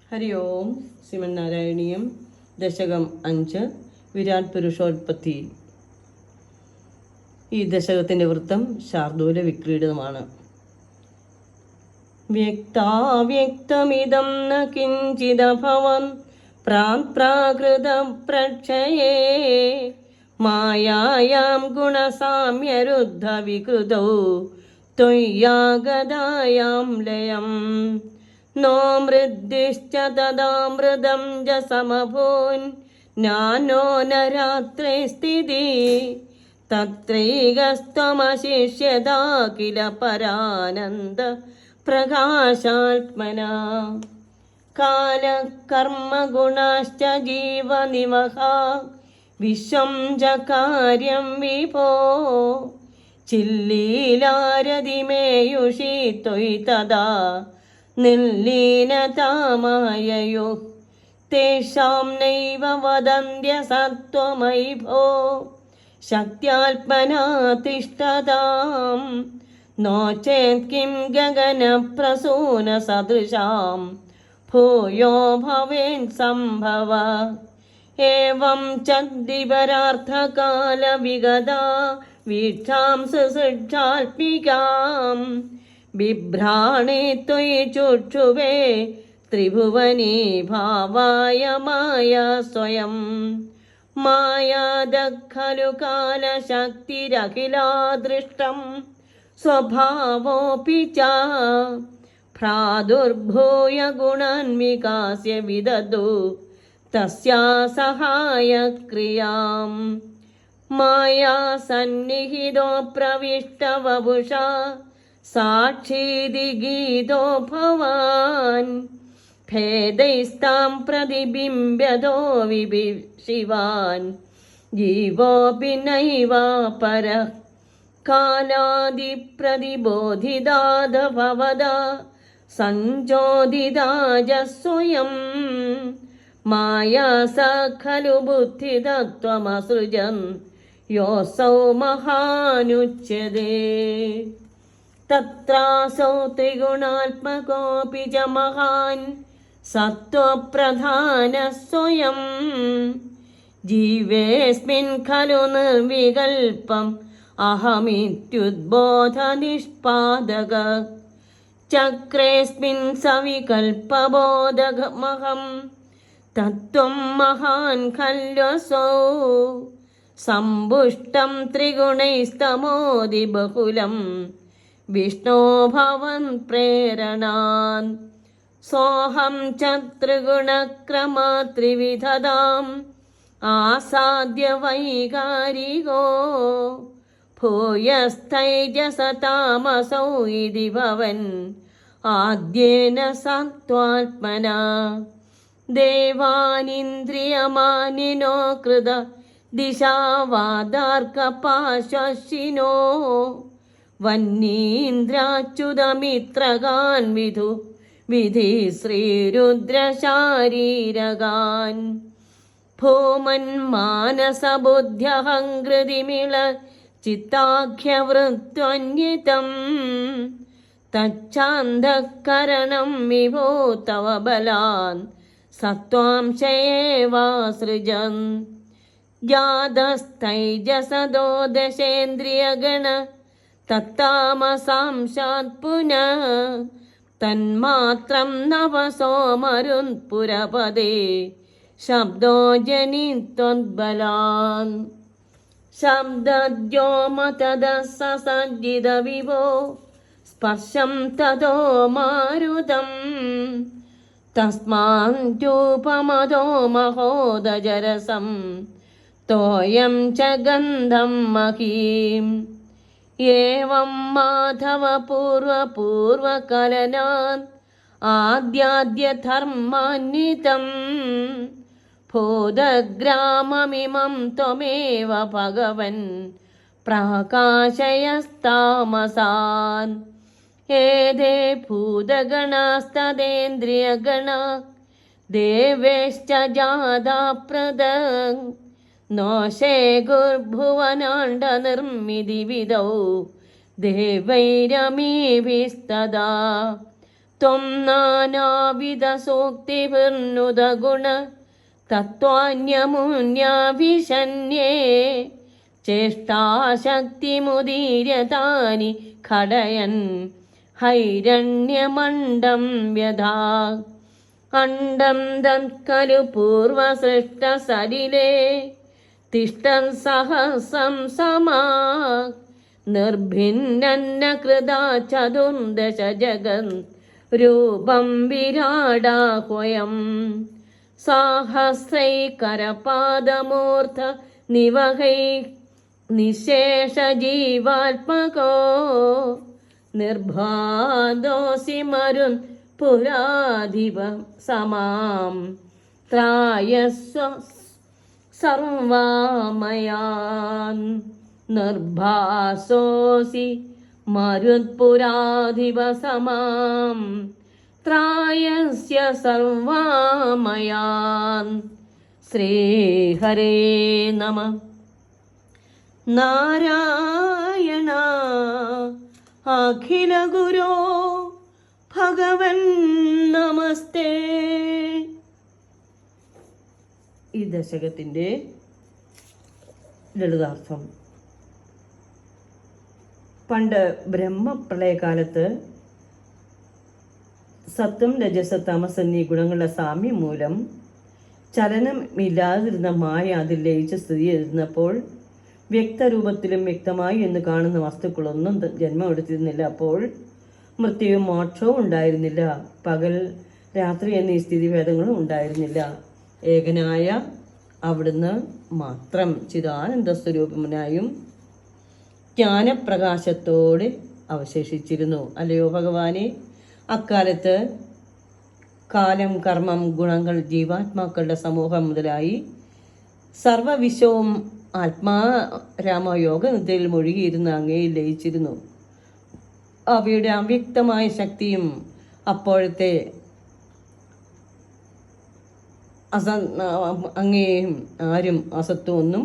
ഹരി ഓം. ശ്രീമന്നാരായണീയം. ദശകം 5 വിരാട് പുരുഷോത്പത്തി. ഈ ദശകത്തിൻ്റെ വൃത്തം ശാർദൂല വിക്രീഡിതമാണ്. വ്യക്താവ്യക്തമിതം ന കിഞ്ചിദഭവം പ്രാകൃത പ്രക്ഷയേ മായായാം ഗുണസാമ്യരുദ്ധ വികൃതോ ത്വയ്യാഗതായാം ലയം നോ മൃദ്ദിശ്ച തദാമൃതം ജ സമഭൂൻ ജ്ഞാനോ ന രാത്രേ സ്ഥിതി തത്രൈകസ്ത്വമശിഷ്യതാ കില പരാനന്ദ പ്രകാശാത്മനാ കാലകർമ്മ ഗുണാശ്ച ജീവനിവഹ വിശ്വം ച കാര്യം വിഭോ ചില്ലീലാരതിമേയുഷി ത്വയി തദാ നിർലീനതാമായയോ തേഷാം നൈവ വദന്ത്യ സത്വമയി ഭോ ശക്ത്യാത്മനാ തിഷ്ഠതാം നോ ചേത് കിം ഗഗനപ്രസൂന സദൃശാം ഭൂയോ ഭവേൻ സംഭവ ഏവം ചദ്ദിപരാർത്ഥകാല വിഗതാ വീക്ഷാം സുസൃക്ഷാത്മികാം ബിഭ്രാണേ ത്വയി ചുക്ഷുവേ ത്രിഭുവനീ ഭാവായ മായ സ്വയം മായാദഖലു കാലശക്തിരഖിലാദൃഷ്ടം സ്വഭാവോപി ച പ്രാദുർഭൂയ ഗുണാൻ വികാസ്യ വിദദു തസ്യാ സഹായക്രിയാം മായാ സന്നിഹിതോ പ്രവിഷ്ടവപുഷാ സാക്ഷീതി ഗീതോ ഭവാൻ ഭേദൈസ്താം പ്രതിബിംബ്യതോ വിഭിഷിവാൻ ജീവോപി നൈവ പരഃ കാലാദിപ്രതിബോധിതാദ ഭവദാ സഞ്ചോദിതാജ സ്വയം മായാ സ ഖലു ബുദ്ധിതത്വമസൃജൻ യോസൗ മഹാനുച്യതേ തത്രാസൗ ത്രിഗുണാത്മകോപി ച മഹാൻ സത്വപ്രധാന സ്വയം ജീവേസ്മിൻ ഖലു നിർവികൽപം അഹമിത്യുദ്ബോധ നിഷ്പാദക ചക്രേസ്മിൻ സവികൽപബോധമഹം തത്വം മഹാൻ ഖല്വസോ സമ്പുഷ്ടം ത്രിഗുണൈസ്തമോദി ബഹുലം വിഷ്ണോ ഭവൻ പ്രേരണാൻ സോഹം ച ത്രിഗുണക്രമാ ത്രിവിധതാം ആസാദ്യ വൈകാരികോ ഭൂയസ്ഥൈജസതാമസൗ ഇതി ഭവൻ ആദ്യേന സത്വാത്മനാ ദേവാനിന്ദ്രിയമാനിനോ കൃത ദിശാവാദാർക്കപാശിനോ വന്നീന്ദ്രാച്യുതമിത്രകാൻ വിധു വിധി ശ്രീരുദ്രശാരീരകാൻ ഭൂമൻ മാനസബുദ്ധ്യഹങ്കൃതിമിള ചിത്താഖ്യവൃത്വന്യതം തച്ഛാന്തഃകരണം വിഭോ തവ ബലാൻ സത്വാംശയേവാസൃജൻ ജാതസ്ഥൈജസദോ ദശേന്ദ്രിയഗണ തത്താമസാംശാത് പുനഃ തന്മാത്രം നവസോമരുത്പുരപദേ ശബ്ദോ ജനിത്വദ്ബലാൻ ശബ്ദദ്യോമതദസസജ്ജിത വിഭോ സ്പർശം തതോ മാരുതം തസ്മാദ്യൂപമതോ മഹോദജരസം തോയം ച ഗന്ധം മഹീം ഏവം മാധവ പൂർവപൂർവകലനാൻ ആദ്യാദ്യധർമാന്വിതം ഭൂതഗ്രാമമിമം ത്വമേവ ഭഗവൻ പ്രകാശയസ്താമസാൻ ഏതേ ഭൂതഗണാസ്തദേന്ദ്രിയഗണാ ദേവേശ്ച ജാതാ പ്രദം നോശേ ഗുർഭുവനാണ്ഡ നിർമ്മിതി വിദൗ ദേവൈരമീഭിസ്തദാ ത്വം നാനാവിധസൂക്തിഭിർനുതഗുണ തത്വാന്യമുന്യാഭിഷന്യേ ചേഷ്ടാശക്തിമുദീര്യതാനി ഘടയൻ ഹൈരണ്യമണ്ഡം വ്യഥാ അണ്ഡം തത്കലു പൂർവസൃഷ്ടസലിലേ തിഷ്ടൻ സഹസം സമാ നിർഭിന്നന്ന കൃതാ ചതുർദശ ജഗൻ രൂപം വിരാടാഹ്വയം സാഹസ്രൈകരപാദമൂർധ നിവഹൈ നിശേഷ ജീവാത്മകോ നിർഭാദോസി മരുൻ പുരാധിപ സമാം ത്രായസ്വ സർവാമയാൻ നിർഭാസോസി മരുത്പുരാധിപ സമാം ത്രായസ്യ സർവാമയാൻ. ശ്രീഹരേ നമഃ. നാരായണ അഖില ഗുരോ ഭഗവൻ നമസ്തേ. ഈ ദശകത്തിൻ്റെ ലളിതാർത്ഥം. പണ്ട് ബ്രഹ്മപ്രളയകാലത്ത് സത്വം രജസ് തമസ് എന്നീ ഗുണങ്ങളുടെ സാമ്യം മൂലം ചലനമില്ലാതിരുന്ന മായ അതിൽ ലയിച്ച് സ്ഥിതി ചെയ്തിരുന്നപ്പോൾ വ്യക്തരൂപത്തിലും വ്യക്തമായി എന്ന് കാണുന്ന വസ്തുക്കളൊന്നും ജന്മം എടുത്തിരുന്നില്ല. അപ്പോൾ മൃത്യുവും മോക്ഷവും ഉണ്ടായിരുന്നില്ല. പകൽ രാത്രി എന്നീ സ്ഥിതിഭേദങ്ങളും ഉണ്ടായിരുന്നില്ല. ഏകനായ അവിടുന്ന് മാത്രം ചിദാനന്ദ സ്വരൂപനായും ജ്ഞാനപ്രകാശത്തോടെ അവശേഷിച്ചിരുന്നു. അല്ലയോ ഭഗവാനെ, അക്കാലത്ത് കാലം, കർമ്മം, ഗുണങ്ങൾ, ജീവാത്മാക്കളുടെ സമൂഹം മുതലായി സർവവിശ്വവും ആത്മാരാമയോഗ നിദ്രയിൽ മുഴുകിയിരുന്ന അങ്ങയിൽ ലയിച്ചിരുന്നു. അവയുടെ അവ്യക്തമായ ശക്തിയും അപ്പോഴത്തെ അങ്ങേയും ആരും അസത്വമൊന്നും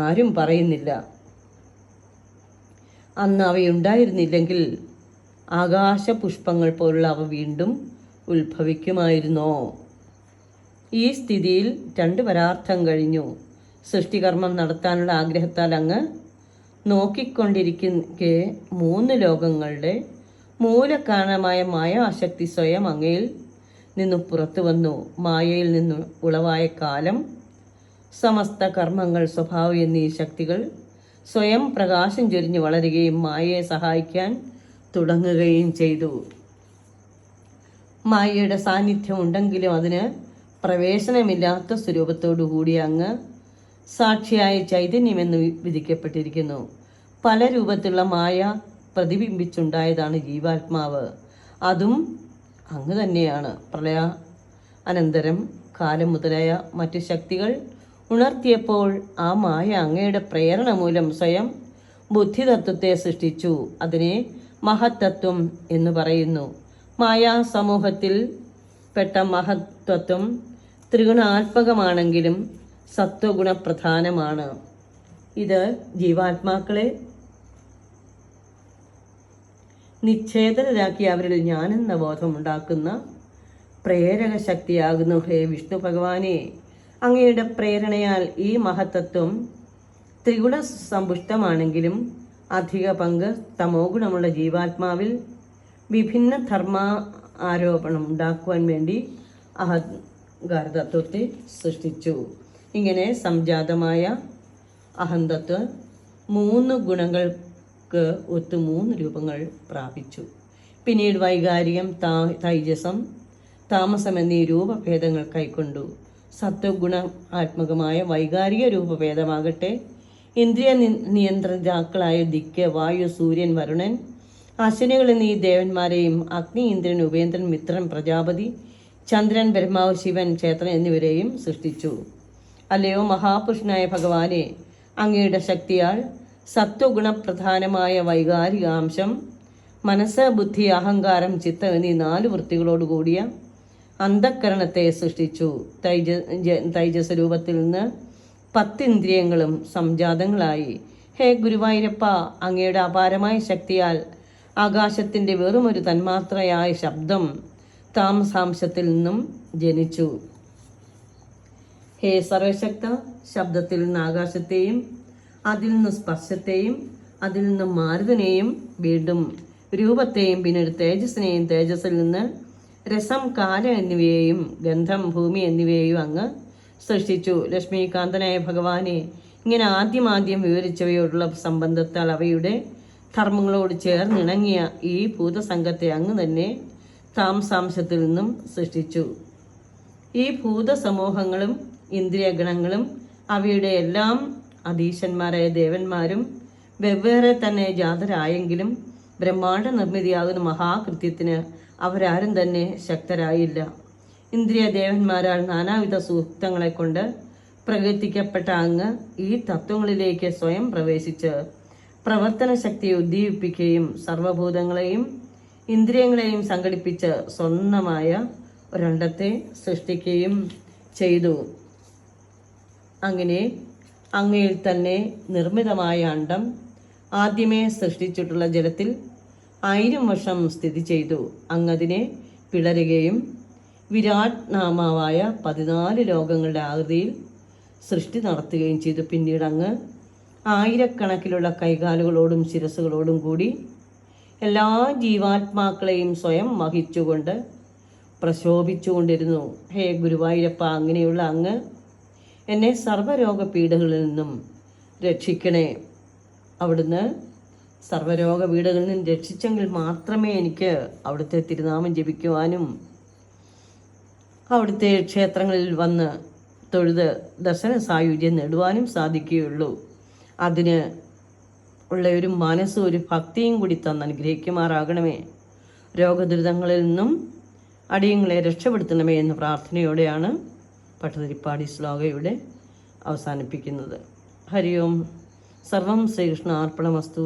ആരും പറയുന്നില്ല. അന്ന് അവയുണ്ടായിരുന്നില്ലെങ്കിൽ ആകാശപുഷ്പങ്ങൾ പോലുള്ള അവ വീണ്ടും ഉത്ഭവിക്കുമായിരുന്നോ? ഈ സ്ഥിതിയിൽ 2 പരാർത്ഥം കഴിഞ്ഞു. സൃഷ്ടികർമ്മം നടത്താനുള്ള ആഗ്രഹത്താൽ അങ്ങ് നോക്കിക്കൊണ്ടിരിക്കെ 3 ലോകങ്ങളുടെ മൂലകാരണമായ മായാശക്തി സ്വയം അങ്ങയിൽ നിന്നു പുറത്തു വന്നു. മായയിൽ നിന്ന് ഉളവായ കാലം, സമസ്ത കർമ്മങ്ങൾ, സ്വഭാവം എന്നീ ശക്തികൾ സ്വയം പ്രകാശം ചൊരിഞ്ഞ് വളരുകയും മായയെ സഹായിക്കാൻ തുടങ്ങുകയും ചെയ്തു. മായയുടെ സാന്നിധ്യം ഉണ്ടെങ്കിലും അതിന് പ്രവേശനമില്ലാത്ത സ്വരൂപത്തോടു കൂടി അങ്ങ് സാക്ഷിയായ ചൈതന്യമെന്ന് വിധിക്കപ്പെട്ടിരിക്കുന്നു. പല രൂപത്തിലുള്ള മായ പ്രതിബിംബിച്ചുണ്ടായതാണ് ജീവാത്മാവ്. അതും അങ്ങ് തന്നെയാണ്. പ്രളയ അനന്തരം കാലം മുതലായ മറ്റു ശക്തികൾ ഉണർത്തിയപ്പോൾ ആ മായ അങ്ങയുടെ പ്രേരണ മൂലം സ്വയം ബുദ്ധിതത്വത്തെ സൃഷ്ടിച്ചു. അതിനെ മഹത്തത്വം എന്ന് പറയുന്നു. മായാ സമൂഹത്തിൽ പെട്ട മഹത്തത്വം ത്രിഗുണാത്മകമാണെങ്കിലും സത്വഗുണപ്രധാനമാണ്. ഇത് ജീവാത്മാക്കളെ നിശ്ചേതരാക്കി അവരിൽ ഞാനെന്ന ബോധമുണ്ടാക്കുന്ന പ്രേരക ശക്തിയാകുന്നു. ഹേ വിഷ്ണു ഭഗവാനെ, അങ്ങയുടെ പ്രേരണയാൽ ഈ മഹത്തത്വം ത്രിഗുണ സമ്പുഷ്ടമാണെങ്കിലും അധിക പങ്ക് തമോ ഗുണമുള്ള ജീവാത്മാവിൽ വിഭിന്ന ധർമ്മ ആരോപണം ഉണ്ടാക്കുവാൻ വേണ്ടി അഹങ്കാരതത്വത്തെ സൃഷ്ടിച്ചു. ഇങ്ങനെ സംജാതമായ അഹന്തത്വം 3 ഗുണങ്ങൾക്ക് ഒത്തു 3 രൂപങ്ങൾ പ്രാപിച്ചു. പിന്നീട് വൈകാരികം, തൈജസം, താമസം എന്നീ രൂപഭേദങ്ങൾ കൈക്കൊണ്ടു. സത്വഗുണ ആത്മകമായ വൈകാരിക രൂപഭേദമാകട്ടെ ഇന്ദ്രിയ നിയന്ത്രിതാക്കളായ ദിക്ക്, വായു, സൂര്യൻ, വരുണൻ, അശ്വിനികൾ എന്നീ ദേവന്മാരെയും അഗ്നി, ഇന്ദ്രൻ, ഉപേന്ദ്രൻ, മിത്രൻ, പ്രജാപതി, ചന്ദ്രൻ, ബ്രഹ്മാവ്, ശിവൻ, ക്ഷേത്രൻ എന്നിവരെയും സൃഷ്ടിച്ചു. അല്ലയോ മഹാപുരുഷനായ ഭഗവാനെ, അങ്ങയുടെ ശക്തിയാൽ സത്വഗുണപ്രധാനമായ വൈകാരികാംശം, മനസ്സ്, ബുദ്ധി, അഹങ്കാരം, ചിത്തം എന്നീ 4 വൃത്തികളോടുകൂടിയ അന്ധക്കരണത്തെ സൃഷ്ടിച്ചു. തൈജസ് രൂപത്തിൽ നിന്ന് 10 ഇന്ദ്രിയങ്ങളും സംജാതങ്ങളായി. ഹേ ഗുരുവായൂരപ്പ, അങ്ങയുടെ അപാരമായ ശക്തിയാൽ ആകാശത്തിൻ്റെ വെറുമൊരു തന്മാത്രയായ ശബ്ദം താമസാംശത്തിൽ നിന്നും ജനിച്ചു. ഹേ സർവശക്ത, ശബ്ദത്തിൽ നിന്ന് ആകാശത്തെയും അതിൽ നിന്ന് സ്പർശത്തെയും അതിൽ നിന്ന് മാരുതനെയും വീണ്ടും രൂപത്തെയും പിന്നീട് തേജസ്സിനെയും തേജസ്സിൽ നിന്ന് രസം, കാലം എന്നിവയെയും ഗന്ധം, ഭൂമി എന്നിവയെയും അങ്ങ് സൃഷ്ടിച്ചു. ലക്ഷ്മീകാന്തനായ ഭഗവാനെ, ഇങ്ങനെ ആദ്യം വിവരിച്ചവയോടുള്ള സംബന്ധത്താൽ അവയുടെ ധർമ്മങ്ങളോട് ചേർന്നിണങ്ങിയ ഈ ഭൂതസംഘത്തെ അങ്ങ് തന്നെ താമസാംശത്തിൽ നിന്നും സൃഷ്ടിച്ചു. ഈ ഭൂതസമൂഹങ്ങളും ഇന്ദ്രിയഗണങ്ങളും അവയുടെ എല്ലാം അധീശന്മാരായ ദേവന്മാരും വെവ്വേറെ തന്നെ ജാതരായെങ്കിലും ബ്രഹ്മാണ്ഡ നിർമ്മിതിയാകുന്ന മഹാകൃത്യത്തിന് അവരാരും തന്നെ ശക്തരായില്ല. ഇന്ദ്രിയ ദേവന്മാരാൽ നാനാവിധ സൂക്തങ്ങളെ കൊണ്ട് പ്രകീർത്തിക്കപ്പെട്ട അങ്ങ് ഈ തത്വങ്ങളിലേക്ക് സ്വയം പ്രവേശിച്ച് പ്രവർത്തന ശക്തിയെ ഉദ്ദീപിപ്പിക്കുകയും സർവഭൂതങ്ങളെയും ഇന്ദ്രിയങ്ങളെയും സംഘടിപ്പിച്ച് സ്വന്തമായ ഒരണ്ടത്തെ സൃഷ്ടിക്കുകയും ചെയ്തു. അങ്ങനെ അങ്ങയിൽ തന്നെ നിർമ്മിതമായ അണ്ഡം ആദ്യമേ സൃഷ്ടിച്ചിട്ടുള്ള ജലത്തിൽ 1000 വർഷം സ്ഥിതി ചെയ്തു. അങ്ങതിനെ പിളരുകയും വിരാട് നാമാവായ 14 ലോകങ്ങളുടെ ആകൃതിയിൽ സൃഷ്ടി നടത്തുകയും ചെയ്തു. പിന്നീട് അങ്ങ് ആയിരക്കണക്കിലുള്ള കൈകാലുകളോടും ശിരസുകളോടും കൂടി എല്ലാ ജീവാത്മാക്കളെയും സ്വയം വഹിച്ചുകൊണ്ട് പ്രശോഭിച്ചുകൊണ്ടിരുന്നു. ഹേ ഗുരുവായൂരപ്പ, അങ്ങനെയുള്ള അങ്ങ് എന്നെ സർവ്വരോഗ പീഡകളിൽ നിന്നും രക്ഷിക്കണേ. അവിടുന്ന് സർവ്വരോഗ പീഡകളിൽ നിന്നും രക്ഷിച്ചെങ്കിൽ മാത്രമേ എനിക്ക് അവിടുത്തെ തിരുനാമം ജപിക്കുവാനും അവിടുത്തെ ക്ഷേത്രങ്ങളിൽ വന്ന് തൊഴുത് ദർശന സായുജ്യം നേടുവാനും സാധിക്കുകയുള്ളൂ. അതിന് ഉള്ള ഒരു മനസ്സും ഒരു ഭക്തിയും കൂടി തന്ന് അനുഗ്രഹിക്കുമാറാകണമേ. രോഗദുരിതങ്ങളിൽ നിന്നും അടിയങ്ങളെ രക്ഷപ്പെടുത്തണമേ എന്ന പ്രാർത്ഥനയോടെയാണ് പട്ടതിരിപ്പാടി ശ്ലോകയുടെ അവസാനിപ്പിക്കുന്നത്. ഹരി ഓം. സർവം ശ്രീകൃഷ്ണ അർപ്പണമസ്തു.